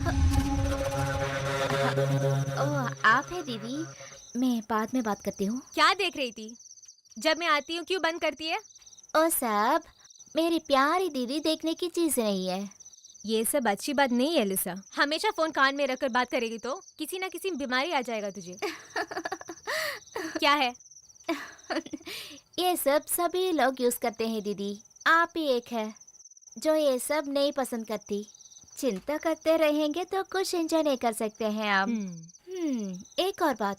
ओह, आप है दीदी। मैं बाद में बात करती हूँ। क्या देख रही थी? जब मैं आती हूँ क्यों बंद करती है? ओ सब, मेरी प्यारी दीदी देखने की चीज नहीं है। ये सब अच्छी बात नहीं है लिसा। हमेशा फोन कान में रखकर बात करेगी तो किसी ना किसी बीमारी आ जाएगा तुझे। क्या है? ये सब सभी लोग यूज करते हैं दीदी। आप ही एक है जो ये सब नहीं पसंद करती। चिंता करते रहेंगे तो कुछ एंजॉय नहीं कर सकते हैं आप। एक और बात,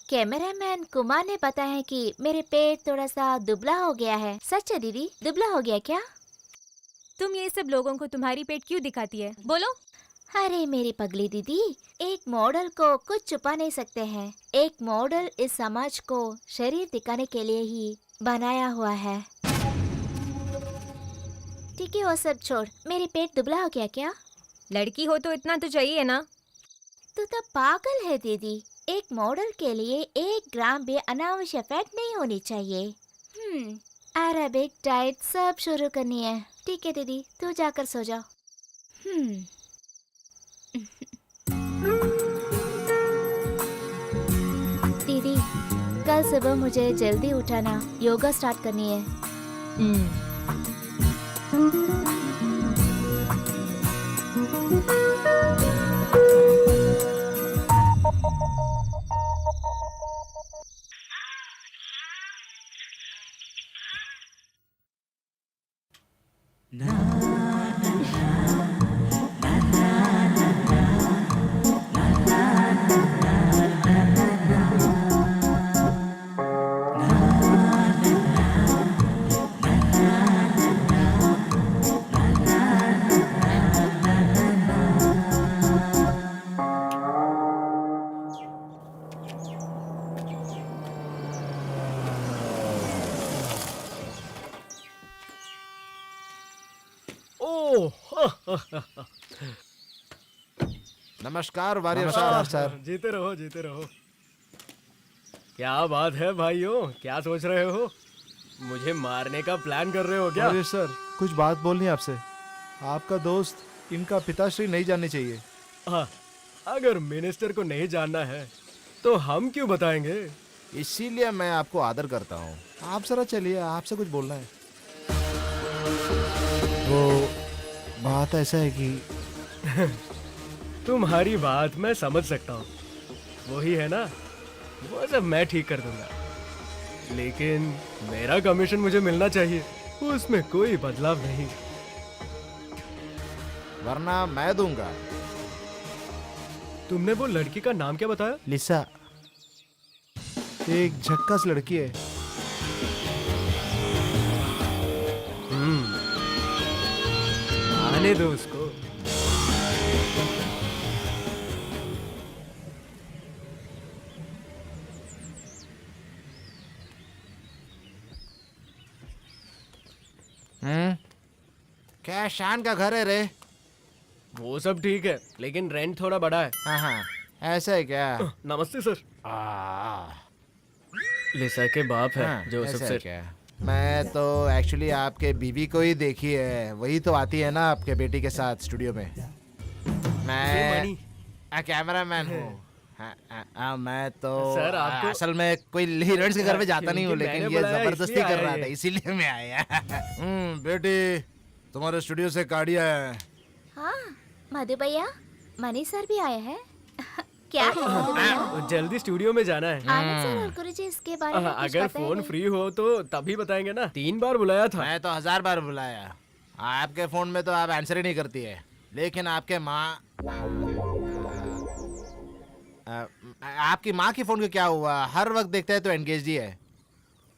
कैमरामैन कुमार ने बताया कि मेरे पेट थोड़ा सा दुबला हो गया है। सच है दीदी, दुबला हो गया क्या? तुम ये सब लोगों को तुम्हारी पेट क्यों दिखाती है? बोलो। अरे मेरी पगली दीदी, एक मॉडल को कुछ छुपा नहीं सकते हैं। एक मॉडल इस समाज को शरीर दिखाने के लिए ही बनाया हुआ है। ठीक है, वो सब छोड़। मेरी पेट दुबला हो गया क्या? लड़की हो तो इतना तो चाहिए ना। तू तो पागल है दीदी। एक मॉडल के लिए 1 ग्राम भी अनावश्यक फैट नहीं होनी चाहिए। अरेबिक डाइट सब शुरू करनी है। ठीक है दीदी, तू जाकर सो जाओ। दीदी, कल सुबह मुझे जल्दी उठाना, योगा स्टार्ट करनी है। नमस्कार वारियर नमस्कार साहब। सर। जीते रहो जीते रहो। क्या बात है भाइयों, क्या सोच रहे हो? मुझे मारने का प्लान कर रहे हो क्या? अरे सर, कुछ बात बोलनी है आपसे। आपका दोस्त, इनका पिताश्री नहीं जाननी चाहिए। हाँ, अगर मिनिस्टर को नहीं जानना है तो हम क्यों बताएंगे? इसीलिए मैं आपको आदर करता हूँ। आप जरा चलिए, आपसे कुछ बोलना है। वो बात ऐसा है कि तुम्हारी बात मैं समझ सकता हूँ। वही है ना, वो सब मैं ठीक कर दूंगा, लेकिन मेरा कमीशन मुझे मिलना चाहिए, उसमें कोई बदलाव नहीं। वरना मैं दूंगा। तुमने वो लड़की का नाम क्या बताया? लिसा, एक झक्कास लड़की है। आने दो उसको। क्या शान का घर है रे? वो सब ठीक है, लेकिन रेंट थोड़ा बड़ा है। हाँ हाँ, ऐसा है क्या? नमस्ते सर। आ, लिसा के बाप है हाँ, जोसेफ ऐसा है सर। क्या? मैं तो एक्चुअली आपके बीवी को ही देखी है। वही तो आती है ना आपके बेटी के साथ स्टूडियो में। मैं कैमरामैन हूँ। मैं तो सर, आपको असल में कोई हीरोइंस के घर में जाता नहीं हूँ, क्योंकि लेकिन मैंने ये बुलाया जबरदस्ती इसलिए कर आए रहा हैं। था, इसीलिए मैं आया। बेटी, तुम्हारे स्टूडियो से कार्ड आया है। हाँ, मधु भैया, मनी सर भी आए हैं। क्या है मधु भैया? जल्दी स्टूडियो में जाना है। आनंद सर और गुरुजी इसके बारे में कुछ अगर पता ही फोन नहीं। फ्री हो तो तभी बताएंगे ना। 3 बार बुलाया था। मैं तो 1000 बार बुलाया। आपके फोन में तो आप आंसर ही नहीं करती है, लेकिन आपके माँ आपकी माँ की फोन को क्या हुआ? हर वक्त देखते हैं तो एंगेज ही है।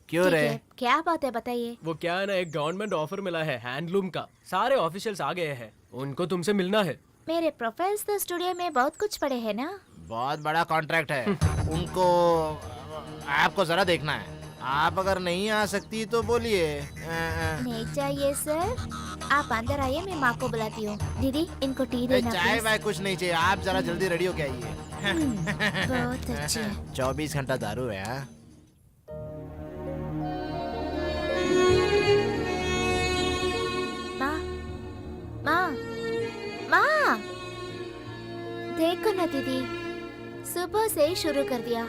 क्यों ठीक रे? है, क्या बात है बताइए। वो क्या है ना, एक गवर्नमेंट ऑफर मिला है हैंडलूम का। सारे ऑफिशियल्स आ गए हैं, उनको तुमसे मिलना है। मेरे प्रोफाइल्स तो स्टूडियो में बहुत कुछ पड़े हैं ना। बहुत बड़ा कॉन्ट्रैक्ट है। उनको आपको जरा देखना है। आप अगर नहीं आ सकती तो बोलिए। नहीं चाहिए सर, आप अंदर आइए, मैं माँ को बुलाती हूँ। दीदी, इनको टी देना चाय प्लीज। वाय कुछ नहीं चाहिए, आप जरा जल्दी रेडी होके आइए। बहुत अच्छी है। 24 घंटा दारू है। हाँ, माँ, माँ, माँ, देखो ना दीदी, सुबह से ही शुरू कर दिया।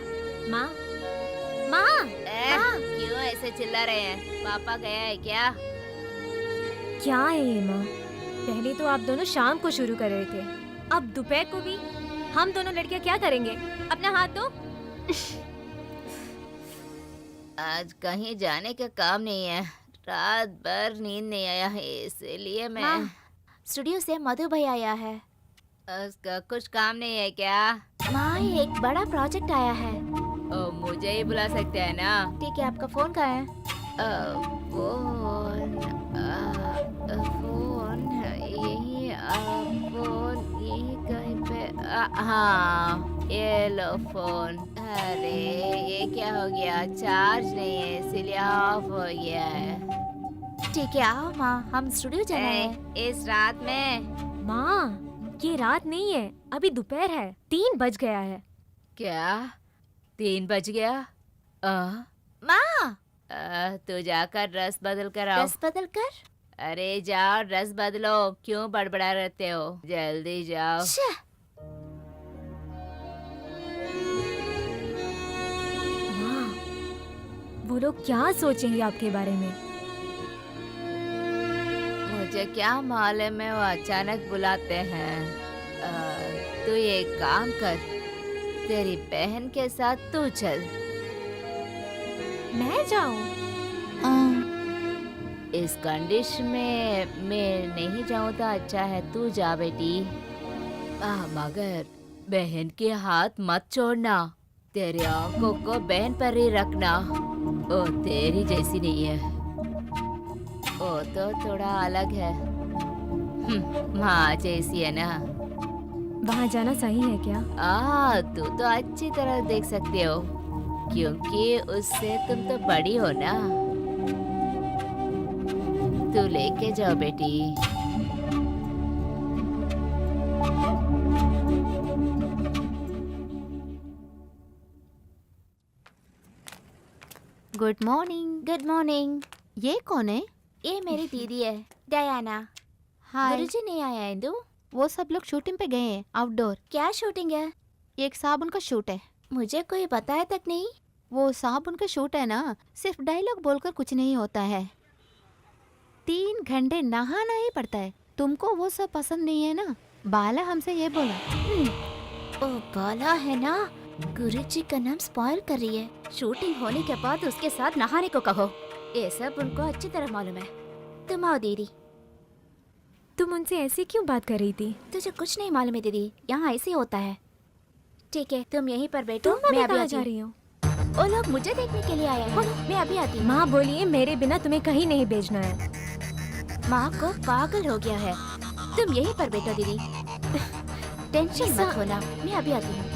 माँ, माँ, क्यों ऐसे चिल्ला रहे हैं? पापा गया है क्या? क्या है ये माँ? पहले तो आप दोनों शाम को शुरू कर रहे थे, अब दोपहर को भी। हम दोनों लड़कियाँ क्या करेंगे? अपना हाथ दो। आज कहीं जाने का काम नहीं है, रात भर नींद नहीं आया है, इसलिए मैं माँ। स्टूडियो से मधु भाई आया है। उसका कुछ काम नहीं है क्या? माँ, एक बड़ा प्रोजेक्ट आया है। ओ, मुझे ही बुला सकते हैं ना? ठीक है, आपका फोन कहाँ है? फोन फोन यही, फोन यही कहीं पे। हाँ, ये लो फोन। अरे ये क्या हो गया? चार्ज नहीं है इसीलिए ऑफ हो गया है। ठीक है, आओ माँ, हम स्टूडियो जा रहे हैं इस रात में। माँ, ये रात नहीं है, अभी दोपहर है, 3 बज गया है। क्या 3 बज गया? माँ, तू जाकर ड्रेस बदल कर आओ। ड्रेस बदल कर? अरे जाओ, ड्रेस बदलो, क्यों बड़बड़ा रहते हो? जल्दी जाओ। माँ, वो लोग क्या सोचेंगे आपके बारे में? मुझे क्या मालूम है, वो अचानक बुलाते हैं। तू ये काम कर, तेरी बहन के साथ तू चल। मैं जाऊँ? इस कंडीशन में मैं नहीं जाऊँ तो अच्छा है, तू जा बेटी। मगर बहन के हाथ मत छोड़ना, तेरे आंखों को बहन पर ही रखना। ओ तेरी जैसी नहीं है, ओ तो थोड़ा अलग है। माँ जैसी है ना। वहाँ जाना सही है क्या? तू तो अच्छी तरह देख सकते हो, क्योंकि उससे तुम तो बड़ी हो ना। तू लेके जाओ बेटी। Good morning. Good morning. ये कौन है? ये मेरी दीदी है, डयाना। हाय। गुरुजी नहीं आया इंदु? वो सब लोग शूटिंग पे गए हैं, आउटडोर। क्या शूटिंग है? ये एक साबुन का शूट है। मुझे कोई बताया तक नहीं। वो साबुन का शूट है ना, सिर्फ डायलॉग बोलकर कुछ नहीं होता है, 3 घंटे नहाना ही पड़ता है। तुमको वो सब पसंद नहीं है ना? बाला हमसे ये बोला। ओ बाला है ना, गुरुजी का नाम स्पॉइल कर रही है। शूटिंग होने के बाद उसके साथ नहाने को कहो, ये सब उनको अच्छी तरह मालूम है। तुम आओ दीदी। तुम उनसे ऐसे क्यों बात कर रही थी? तुझे कुछ नहीं मालूम है दीदी, यहाँ ऐसे होता है। ठीक है, तुम यहीं पर बैठो, तुम मैं अभी अभी कहाँ आती जा हूँ। रही हो? वो लोग मुझे देखने के लिए आए हैं, मैं अभी आती हूँ। माँ बोलिए मेरे बिना तुम्हें कहीं नहीं भेजना है। माँ को पागल हो गया है। तुम यहीं पर बैठो दीदी, टेंशन मत होना, मैं अभी आती हूँ।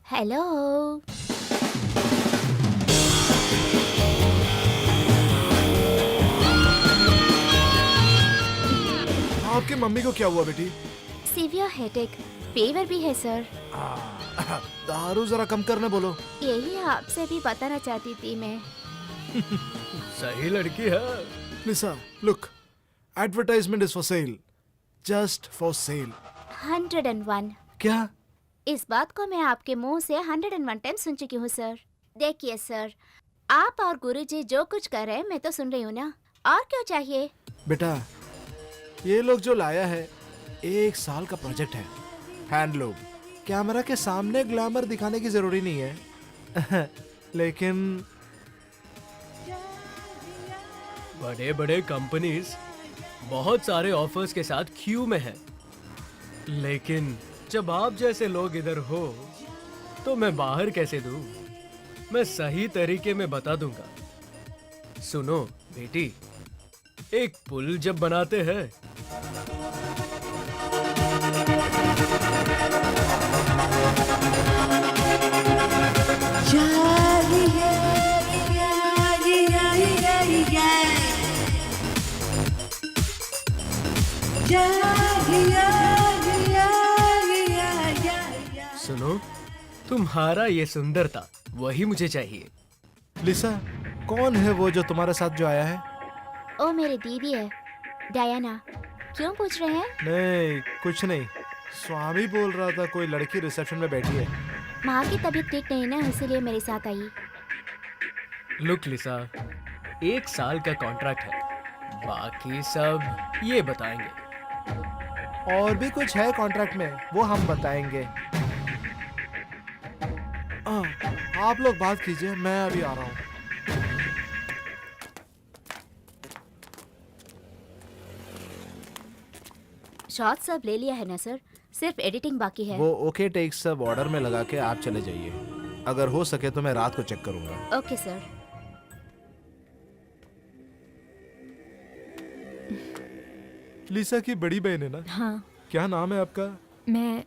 हेलो। आपकी मम्मी को क्या हुआ बेटी? सीवियर हेडेक, फीवर भी है सर। दारू जरा कम करने बोलो। यही आपसे भी बताना चाहती थी मैं। सही लड़की है। Lisa, look, advertisement is for sale, just for sale. 101। क्या? इस बात को मैं आपके मुंह से 101 टाइम सुन चुकी हूँ सर। देखिए सर, आप और गुरुजी जो कुछ कर रहे हैं मैं तो सुन रही हूँ ना, और क्यों चाहिए? बेटा, ये लोग जो लाया है 1 साल का प्रोजेक्ट है, हैंडलूम। कैमरा के सामने ग्लैमर दिखाने की जरूरी नहीं है लेकिन बड़े बड़े कंपनीज बहुत सारे ऑफर्स के साथ क्यू में है, लेकिन जब आप जैसे लोग इधर हो तो मैं बाहर कैसे दूं? मैं सही तरीके में बता दूंगा। सुनो बेटी, एक पुल जब बनाते हैं सुनो, तुम्हारा ये सुंदरता वही मुझे चाहिए। लिसा, कौन है वो जो तुम्हारे साथ जो आया है? ओ मेरी दीदी है, डायना। क्यों पूछ रहे हैं? नहीं, कुछ नहीं। स्वामी बोल रहा था कोई लड़की रिसेप्शन में बैठी है। माँ की तबीयत ठीक नहीं ना, इसीलिए मेरे साथ आई। लुक लिसा, 1 साल का कॉन्ट्रैक्ट है, बाकी सब ये बताएंगे। और भी कुछ है कॉन्ट्रैक्ट में, वो हम बताएंगे। आप लोग बात कीजिए, मैं अभी आ रहा हूँ। शॉट सब ले लिया है ना सर, सिर्फ एडिटिंग बाकी है। वो ओके टेक सब ऑर्डर में लगा के आप चले जाइए। अगर हो सके तो मैं रात को चेक करूंगा। Okay sir. लिसा की बड़ी बहन है ना? हाँ, क्या नाम है आपका? मैं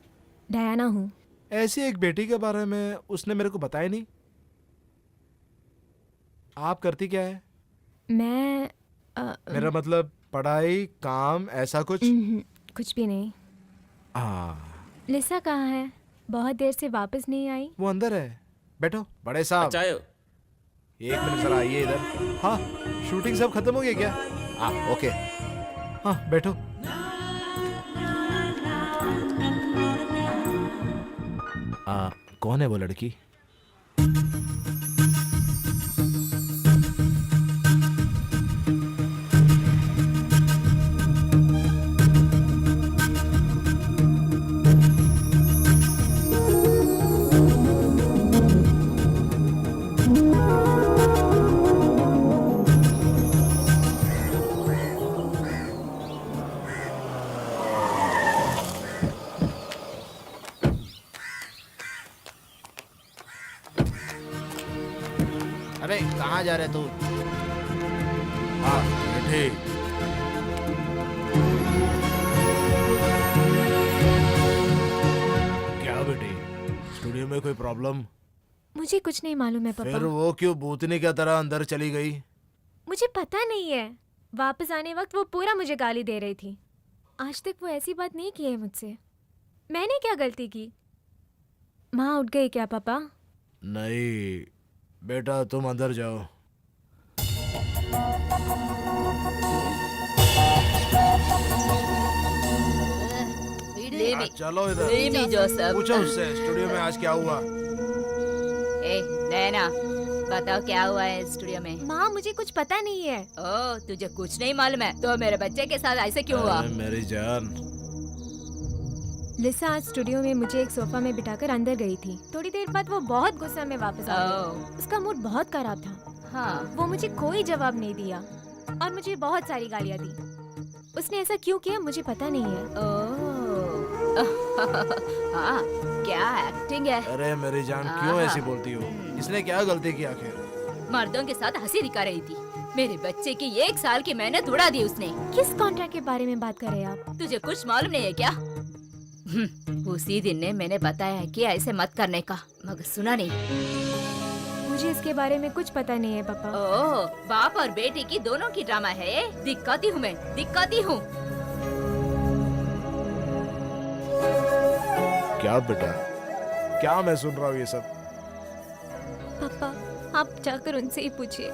डायना हूँ। ऐसी एक बेटी के बारे में उसने मेरे को बताया नहीं। आप करती क्या है? मैं मेरा मतलब पढ़ाई, काम, ऐसा कुछ? कुछ भी नहीं। हाँ, लिसा कहाँ है? बहुत देर से वापस नहीं आई। वो अंदर है। बैठो बड़े साहब। अच्छा आयो। 1 मिनट जरा आइए इधर। हाँ, शूटिंग सब खत्म हो गया क्या? हाँ, ओके। हाँ, बैठो। कौन है वो लड़की? अबे कहाँ जा रहे तू? हाँ, बैठे। क्या बेटी, स्टूडियो में कोई प्रॉब्लम? मुझे कुछ नहीं मालूम है फिर पापा। वो क्यों भूतनी की तरह अंदर चली गई? मुझे पता नहीं है। वापस आने वक्त वो पूरा मुझे गाली दे रही थी। आज तक वो ऐसी बात नहीं की है मुझसे। मैंने क्या गलती की? माँ उठ गई क्या पापा? नहीं बेटा, तुम अंदर जाओ। हाँ, चलो इधर। जोसेफ। पूछो उससे स्टूडियो में आज क्या हुआ। ए नैना, बताओ क्या हुआ है स्टूडियो में? माँ मुझे कुछ पता नहीं है। ओ, तुझे कुछ नहीं मालूम है तो मेरे बच्चे के साथ ऐसे क्यों हुआ? अरे मेरी जान। लिसा आज स्टूडियो में मुझे एक सोफा में बिठाकर अंदर गई थी। थोड़ी देर बाद वो बहुत गुस्सा में वापस आ गई। उसका मूड बहुत खराब था। हाँ, वो मुझे कोई जवाब नहीं दिया और मुझे बहुत सारी गालियाँ दी। उसने ऐसा क्यों किया मुझे पता नहीं है। हाँ, क्या एक्टिंग है। अरे मेरी जान, क्यों हाँ। ऐसी बोलती हो? इसने क्या गलती की आखिर? मर्दों के साथ हंसी दिखा रही थी। मेरे बच्चे की 1 साल की मेहनत उड़ा दी उसने। किस कॉन्ट्रैक्ट के बारे में बात कर रहे हैं आप? तुझे कुछ मालूम नहीं है क्या? उसी दिन ने मैंने बताया है कि ऐसे मत करने का, मगर सुना नहीं। मुझे इसके बारे में कुछ पता नहीं है पापा। ओह, बाप और बेटी की दोनों की ड्रामा है ये। दिक्कती हूँ मैं, दिक्कती हूँ। क्या बेटा, क्या मैं सुन रहा हूँ ये सब? पापा आप जाकर उनसे ही पूछिए।